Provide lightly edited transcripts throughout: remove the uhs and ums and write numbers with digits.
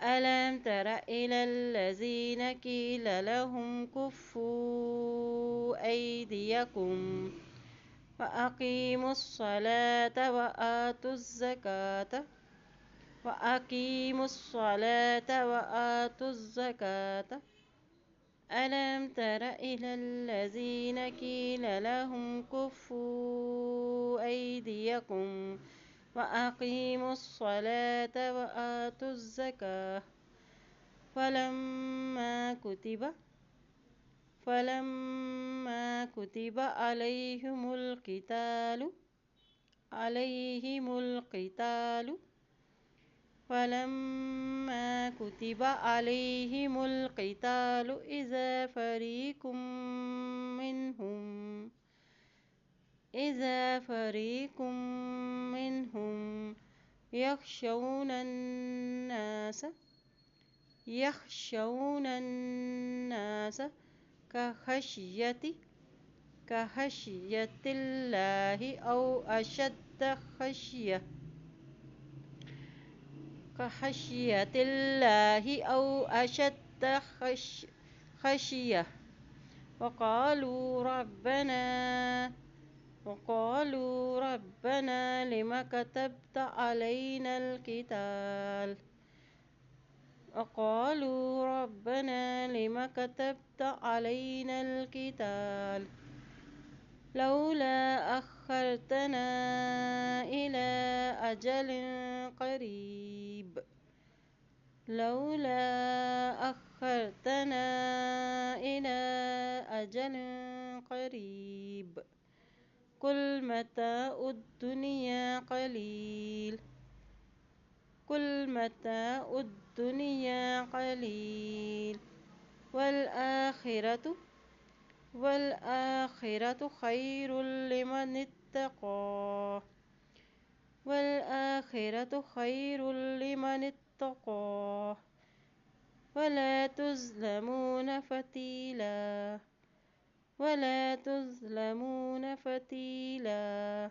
ألم تر إلى الذين قيل لهم كفوا أيديكم وأقيموا الصلاة وآتوا الزكاة ألم تر إلى الذين قيل لهم كفوا أيديكم وأقيموا الصلاة وآتوا الزكاة فلما كتب عليهم القتال إذا فريق منهم يخشون الناس كخشية الله أو أشد خشية وقالوا ربنا لم كتبت علينا القتال لولا أخرتنا إلى أجل قريب قل متاع الدنيا قليل والآخرة خير لمن اتقى ولا تظلمون فتيلا।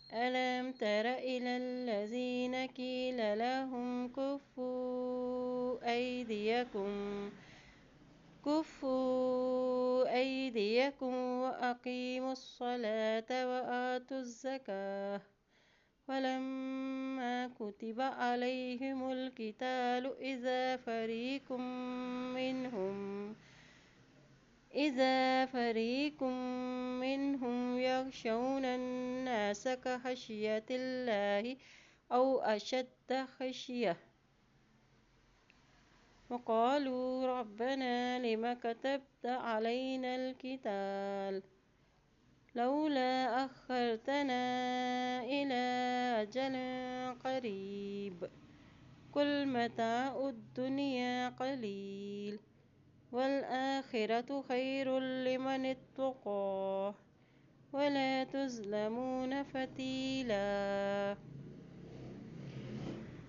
ألم تر إلى الذين قيل لهم كفوا أيديكم وأقيموا الصلاة وآتوا الزكاة فلما كتب عليهم القتال إذا فريق منهم يخشون الناس كخشية الله أو أشد خشية وقالوا ربنا لم كتبت علينا القتال لولا أخرتنا إلى أجل قريب قل متاع الدنيا قليل والآخرة خير لمن اتقى ولا تظلمون فتيلا।